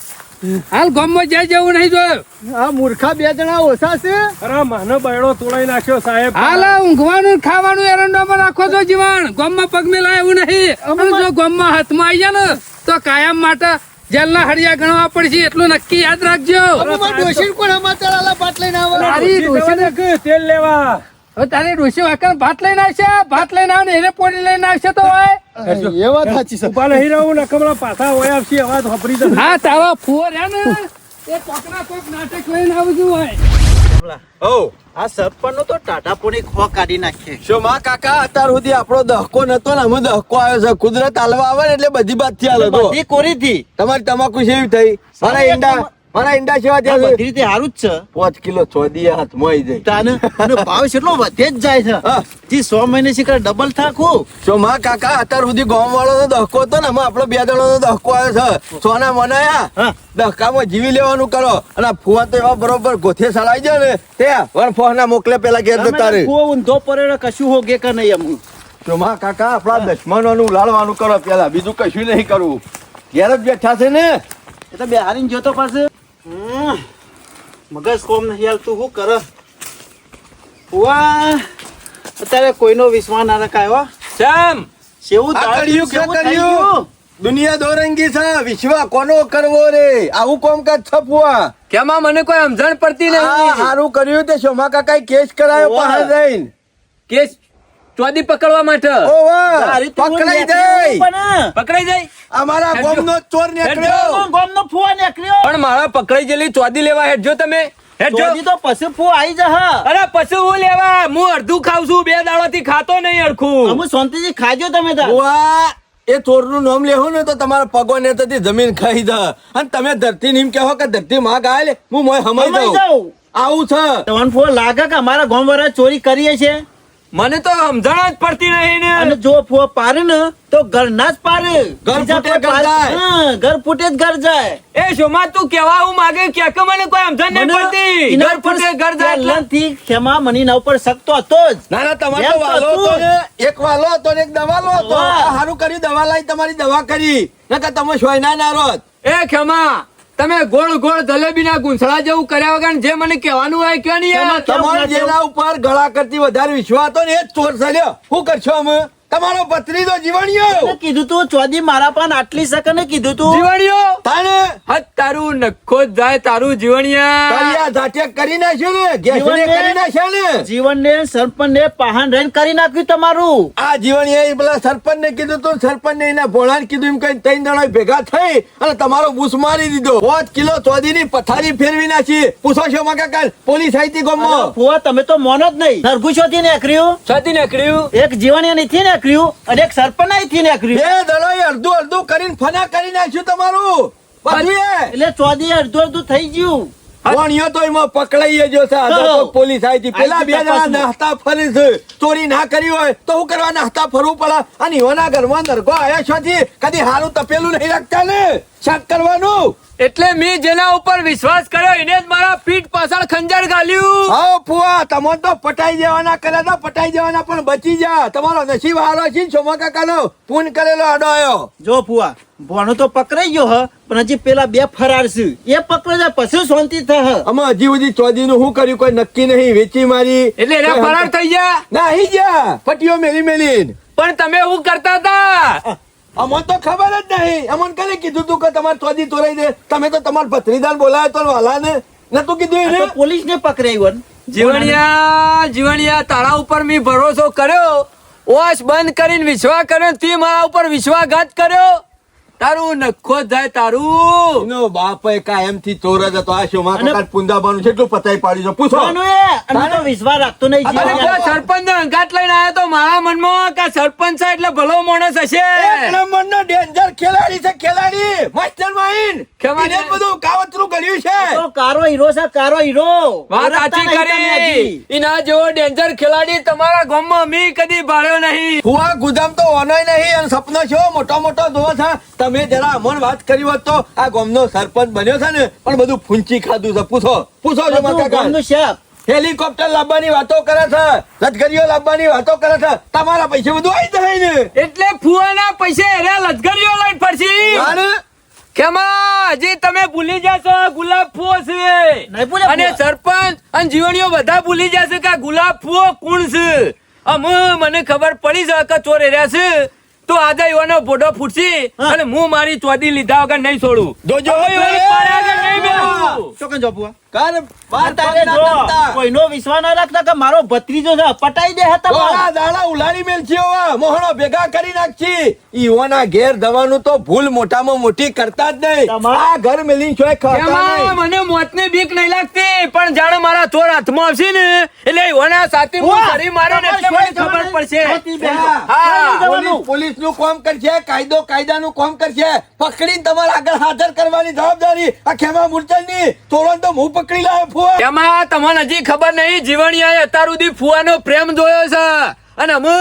હાલ ગામમાં જાય જવું નહીં જોયું. આ મૂર્ખા બે જણા ઓછા છે. અરે માનો બૈડો તોડાઈ નાખ્યો સાહેબ. હાલ આ ઊંઘવાનું ખાવાનું એરંડોમાં રાખો તો જીવણ ગામમાં પગ મેલાય એવું નહીં. અને જો ગામમાં હાથમાં આવી જાય ને તો કાયમ માટે જેલના હળિયા ગણવા પડશે એટલું નક્કી યાદ રાખજો. ડોશી કોણ સમાચાર આલા પાટ લઈને આવે તારી ડોશી તેલ લેવા હવે તારી ડોશી વાકર ભાત લઈને આવશે. ભાત લઈને આવે ને એને પોણી લઈને આવશે તો હોય. એ વાત સાચી છે. ઉભા નહીં રહું નકમલા પાછા હોય આવશે અવાજ વાપરી જશે. હા તારો ફુઓ રહ્યા ને એ કોકના કોક નાટક લઈને આવતું હોય. આ સરપંચ નો તો ટાટાપુની ખો કાઢી નાખીએ. શું માં કાકા અત્યાર સુધી આપણો દહકો નતો ને અમે દહકો આવ્યો છે. કુદરત હાલવા આવે ને એટલે બધી બાત થી હાલે તો બધી કોરી થી તમારી તમાકુ સેવી થઈ. મારા ઈંડા સેવા થયા બધી છે. રીતે સારું જ છે. 5 કિલો ચોદી હાથમાં આવી જાય. તાને એનો ભાવ કેટલો વધે જ જાય છે. હા. જી 100 મહિને શીખર ડબલ થાકું. શું માં કાકા અત્યાર સુધી ગામ વાળો નો દહકો હતો ને અમે આપણો 2 જણો નો દહકો આવ્યો છે. સોના મનાયા હા. દહકામાં જીવી લેવાનું કરો અને ફુવા તો એવા બરોબર ગોથે સળાઈ જાય ને તે વન ફોહના મોકલે પેલા ઘેર જતા રે. કુવો ઊંધો પડે કશું હોગે કે નહીં એમ. શું માં કાકા આપણા દુશ્મનોનું લાળવાનું કરો પેલા બીજું કશું નહીં કરવું. ઘેર જ બેઠા છે ને એ તો બેહારીને જોતો પાસે મગજ કોમ નહીં હાલતું શું કરે. ફુવા અત્યારે કોઈનો વિશ્વાસ ના રખાયો. શ્યામ સેવું આ દાળ કર્યું કે સેવું થઈ કર્યું? ગયું. દુનિયા દોરંગી છે વિશ્વા કોનો કરવો રે આવું કોમકાજ છપવા. કેમાં મને કોઈ સમજણ પડતી આ સારું કર્યું તે શોમા કાકાએ કેસ કરાયો વાહ. બહાર જઈને. કેસ ચોદી પકડવા માટે ઓ વાહ, આ રીતે હું પકડાઈ નીકળ્યો જાય. પણ પકડાઈ જાય અમારા હેડજો. ગામનો ચોર નીકળ્યો. ગામનો ફુવા નીકળ્યો. પણ મારા પકડાઈ ગયેલી ચોદી લેવા હેડજો તમે ચોદી તો પછી ફુવા આઈ જા. અરે પછી હું લેવા હું અડધું ખાવ છું 2 દાડાથી ખાતો નહીં અડખું. અમે શાંતિથી ખાજો તમે તાર. વાહ, એ ચોરનું નામ લેવું ને તો તમારા પગો ને થતી જમીન ખાઈ દે અને તમે ધરતી નીમ કહો કે ધરતી માં ગાય હું મોય હમાઈ હમાઈ જાઉં. જાઉં. આવું છે. તમને ફુવા લાગે કે અમારા ગામ વાળા ચોરી કરીએ છે. મને તો સમજણ જ પડતી નહીં ને. અને જો ફુવા પારે ને તો ઘર ના જ પારે. ઘર બીજા ફૂટે કોઈ ઘર પારે- જાય. હા, ઘર ફૂટે જ ઘર જાય. એ શોમા તું કેવા હું માગે કે મને કોઈ સમજણ નહીં પડતી. એના ઘર ફૂટે ઘર જાય એટલે. પહેલાંથી ખેમા મનીના ઉપર શકતો હતો જ. ના ના તમારો એમ તો વાલો હતો હતું. ને એક વાલો હતો ને એક દવાલો હતો. વાહ. આ હારું કર્યું દવા લાઈ તમારી દવા કરી નકર તમે સોયના ના રોત. એ ખેમા તમે ગોળ ગોળ જલેબીના ગુંસળા જેવું કર્યા વગર જે મને કહેવાનું હોય કે નહીં યાર? કેમ તમારે ના જેના ઉપર ગળા કરતી વધારે વિશ્વાસ હતો ને એ જ ચોર ચાલ્યો. શું કરશો અમે? તમારો ભત્રીજો જીવણિયો મેં કીધું તું ચોદી મારા પાન આટલી શકે ને કીધું તું. જીવણિયો તાને હદ તારું નખો જ જાય તારું જીવણિયા. કલિયા ઝાટિયા કરી નાખ્યું ને ગેસને જીવનને- કરી નાખ્યા ને. જીવનને સરપંચને પહાણ રહીને કરી નાખ્યું તમારું. આ જીવણીએ પેલા સરપંચ ને કીધું તું સરપંચ ને એના ભોળાને કીધું એમ કઈ 3 જણા ભેગા થઈ અને તમારો બૂસ મારી દીધો. 5 કિલો ચોદી ની પથારી ફેરવી નાખી. પૂછો છો માં કાકા પોલીસ આવી હતી અરે ગામમાં. ફુવા તમે તો મોનો જ નહીં. સરગુશોથી નીકળ્યું, છતી નીકળ્યું. એક જીવણીયા નીથી નીકળ્યું અને એક સરપંચ અહીંથી બે નીકળ્યું. દળોએ અડધું અડધું કરીને ફના કરી નાખ્યું તમારું બધું એ. એટલે ચોદી અડધું અડધું થઈ ગયું. વણિયો તો એમાં પકડાઈ ગયો છે. આ તો હા. પોલીસ આવી હતી. પેલા આવી 2 જણા તપાસમાં. નાસ્તા ફરી છે. ચોરી ના કરી હોય તો શું કરવા નાસ્તા ફરવું પડે? અને ઈઓના ઘરમાં નરગો આયા છો થી કદી હારું તપેલું નહીં રાખતા ને. શાક કરવાનું. એટલે મેં જેના ઉપર વિશ્વાસ કર્યો એને જ મારા પીઠ પાછળ ખંજર ગાલ્યું. હા ફુવા, તમે તો પટાઈ દેવાના કર્યા હતા, પટાઈ દેવાના પણ બચી જા. તમારો નસીબ હારો છે ને સોમા કાકાનો ફોન કરેલો આડો આવ્યો. જો ફુવા ભણો તો પકડાઈ ગયો હ, પણ હજી પેલા બે ફરાર છે એ પકડો જાય પછી શાંતિ થશે. આમાં હજી સુધી ચોદીનું શું કર્યું કોઈ નક્કી નહીં. વેચી મારી એટલે એના ફરાર થઈ ગયા. નહીં જા પટીઓ મેલી મેલીન. પણ તમે શું કરતા હતા? અમને તો ખબર જ નહીં. અમને કને કીધું તું કે તમારે ચોદી તોરાઈ દે. તમે તો તમારા ભત્રીદાર બોલાયો તો વાલા ને નતું કીધું આ એને. તો પોલીસને પકડાયું ને. જીવણિયા તારા ઉપર મેં ભરોસો કર્યો, ઓશ બંધ કરીને વિશ્વાસ કર્યો, તે મારા ઉપર વિશ્વાસઘાત કર્યો. તારું નખો જાય તારું. એનો બાપ કાયમ થી ચોર જ હતો. આ શોમા કાકા પુંદાબાનું કેટલું પતાઈ પાડ્યું છે પૂછો. ભણો એ અને તો વિશ્વાસ રાખતો નહીં અને જીવન. પેલા સરપંચ અંગાત લઈને આવ્યો તો મારા મનમાં કે સરપંચ છે એટલે ભલો માણસ હશે. એક નંબરનો ડેન્જર ખેલાડી છે, ખેલાડી માસ્ટર માઇન્ડ. ખેમા એને જ બધું કાવતરું કર્યું છે. તો કારો હીરો છે, કારો હીરો. વાત ઓળખતા સાચી નહીં તમે કરી. હજી. એના જેવો ડેન્જર ખેલાડી તમારા ગામમાં મેં કદી ભાળ્યો નહીં. ફુવા ગુદામ તો ઓનોય નહીં અને સપનો છો મોટો મોટો જોવો છે. તમે જરા અમન વાત કરી હોત તો આ ગામનો સરપંચ બન્યો છે ને પણ બધું ફૂંચી ખાધું છે. પૂછો પૂછો શોમા બધું કાકા. ગામનું શેફ. હેલિકોપ્ટર લાવવાની વાતો કરે છે, લશ્કરીઓ લાવવાની વાતો કરે છે. તમારા પૈસે બધું આવી જાય ને. એટલે ફુવાના પૈસે એરા લશ્કરીઓ લઈને ફરશી. અને કેમાં હજી તમે ભૂલી જશો ગુલાબ ફુવો છે નહીં ભૂલે અને ફુવા. સરપંચ અને જીવણીઓ બધા ભૂલી જશે કે આ ગુલાબ ફુવો કોણ છે. મને ખબર પડી છે કે ચોર એર્યા છે તો આજે એવાનો બોડો ફૂટશે હા. અને હું મારી ચોદી લીધા વગર નહીં છોડું. જોજો હવે એવાની પાડ્યા વગર નહીં બેહું. ચોકન જો ફુવા. કર બાર તારે પાડી જો નાખતા. કોઈનો વિશ્વાસ ન રાખતા કે મારો ભત્રીજો છે પટાઈ દે હતા ડોળા દાડા ઉલાડી મેલછી હવે મોહણો ભેગા કરી નાખછી. ઈઓના ઘેર દવાનું તો ભૂલ મોટામાં મોટી કરતા જ નહીં. તમારા- આ ઘર મેલીને ચોય ખાતા એમાં નહીં. મને મોતની બીક નહીં લાગતી પણ જાણે મારા ચોર હાથમાં આવશે ને એટલે એવાના સાથે હું કરી મારે ને એટલે મને ખબર પડશે. પોલીસ પોલીસનું કામ કરશે, કાયદો કાયદાનું કામ કરશે. પકડીને તમારે આગળ હાજર કરવાની જવાબદારી આ ખેમા મૂર્છનની. તોરણ તો હું પકડી લાવ્યો ફુવા. એમાં તમને હજી ખબર નહીં જીવણીયાએ અત્યાર સુધી ફુવાનો પ્રેમ જોયો છે અને અમે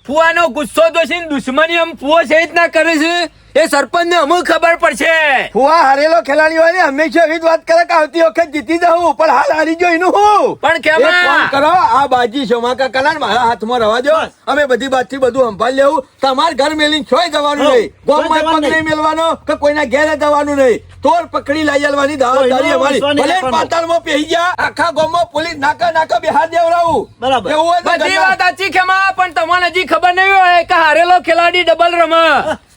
ફુવાનો ગુસ્સો જોઈને દુશ્મની અમે ફુવો સહિત ના કરે છે એ સરપંચ ને અમુક ખબર પડશે. ફુવા હારેલો ખેલાડી હોય ને હંમેશા એવી જ વાત કરે કે આવતી વખત જીતી જાઉં પણ હાલ હારી ગયો એનું હું. પણ એક કામ કેમાં કરો, આ બાજી શોમા કાકાના ને મારા હાથમાં રવા દો. અમે બધી બાજુથી બધું સંભાળી લેવું. તમારે ઘર મેલીને છોય જવાનું હા, નહીં. ગામમાં છોય જવાનું પગ નહીં મેલવાનો કે કોઈના ઘેરે જવાનું નહીં. તોર પકડી લઈ આવવાની જવાબદારી અમારી. વિશ્વાસ નહીં ભલે રાખવાનો. પાતાળમાં પેહી ગયા આખા ગામમાં પોલીસ નાકા બિહાર દેવડાવું. બરાબર. એવું હોય તો બધી ઘરના- વાત સાચી કેમાં પણ તમને હજી ખબર નહીં હોય કે હારેલો ખેલાડી ડબલ રમે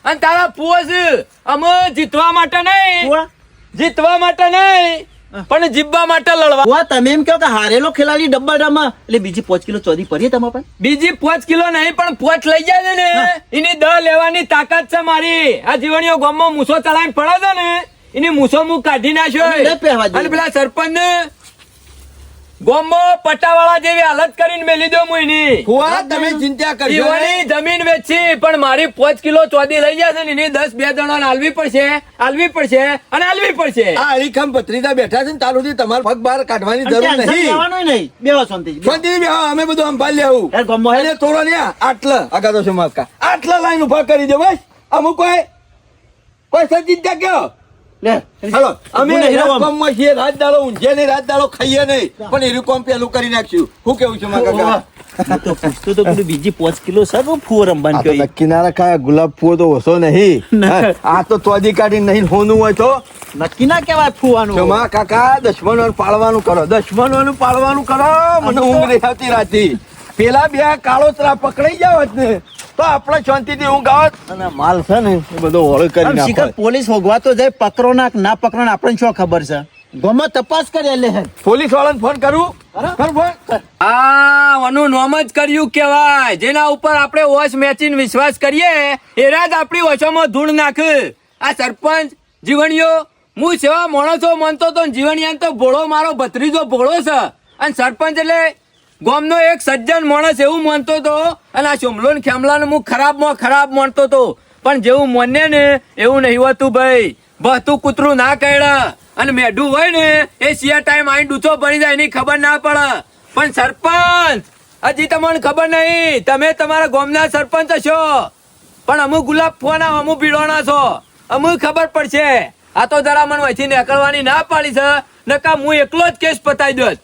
અને તારા ફુવો છે અમે જીતવા માટે નહીં, ફુવા જીતવા માટે નહીં પણ જીતવા માટે લડવા. ફુવા તમે એમ કહો કે હારેલો ખેલાડી ડબ્બલ રમા એટલે બીજી 5 કિલો ચોરી પડીએ તમારા પાસે. બીજી 5 કિલો નહીં પણ 5 લઈ જાય છે ને એની 10 લેવાની તાકાત છે મારી. આ જીવણીઓ ગામમાં મૂસો ચલાવીને પડે છે ને એની મૂસો હું કાઢી નાખ્યો અને નહીં પહેવા દે. અને પેલા સરપંચ ને ગામમાં પટાવાળા જેવી હાલત કરીને મેલી દો હું એની. ફુવા તમે ચિંતા કરજો ઈવાની નહીં. જમીન વેચી પણ મારી 5 કિલો ચોદી લઈ જશે ને એની 10 બે જણા હાલવી પડશે અને હાલવી પડશે. આ અલીખામ ભત્રીજા બેઠા છે ને તાર સુધી તમારે પગ બહાર કાઢવાની અને જરૂર ટેન્શન નહીં. લેવાનું નહીં. બેહો શાંતિથી, બેહો. શાંતિથી બેહો, અમે બધું સંભાળી લેવું. યાર ગામમાં હે? અને થોડો ને આટલા આગા તો શું માકા આટલા લાઈન ઉભા કરી દો બસ. અમુક કોઈ સચિંતા કયો લે હાલો અમે હું નહીં રમવા. રાજકોમમાં છીએ. રાત દાડો ઊંઝે નહીં, રાત દાડો ખાઈએ નહીં પણ એનું કામ પેલું કરી નાખશું. શું કેવું છે મારા કાકા? હું તો પૂછતો તો પેલું બીજી 5 કિલો સર હું ફુવો રમવાનું કહ્યું. નક્કી ના રખાય. ગુલાબ ફૂલ તો ઓછો નહીં. ના. આ તો તોજી કાઢીને નહીં હોનું હોય તો નક્કી ના કહેવાય ફુવાનું. જમા કાકા દુશ્મનોને પાળવાનું કરો, દુશ્મનોનું પાળવાનું કરો. મને ઊંઘ નહીં આવતી રાતી. પેલા બે કાળોતરા પકડાઈ જાવ ને તો આપણે શાંતિથી ઊંઘ આવત. અને માલ છે ને એ બધો ઓળખ કરી આમ શિખર નાખો. પોલીસ હોગવા તો જાય પકડો ના પકડો ને આપણને શું ખબર છે. ગામમાં તપાસ કરે લે. પોલીસ વાળાને ફોન કરું. કર ફોન. આનું નામ જ કર્યું કેવાય જેના ઉપર આપણે વોચ મેચીને વિશ્વાસ કરીએ એના જ આપણી વોચોમાં ધૂળ નાખે. આ સરપંચ જીવણીઓ હું સેવા માણસો માનતો તો જીવણિયા તો ભોળો મારો ભત્રીજો ભોળો છે અને સરપંચ એટલે ગામનો એક સજ્જન માણસ એવું માનતો હતો અને આ સોમલો ને ખેમલાને હું ખરાબમાં ખરાબ માનતો હતો પણ જેવું માને ને એવું નહીં હોતું ભાઈ. બહતું કૂતરું ના કહેડા અને મેઢું હોય ને એ સિયા ટાઈમ આઈ ડૂચો ભરી જાય એની ખબર ના પડે. પણ સરપંચ હજી તમને ખબર નહીં, તમે તમારા ગામના સરપંચ હશો પણ અમુક ગુલાબ ફોના અમુક પીડોના છો અમુક ખબર પડશે. આ તો જરા મને અહીંથી નીકળવાની ના પાડી છે, નકા હું એકલો જ કેસ પતાવી દોત.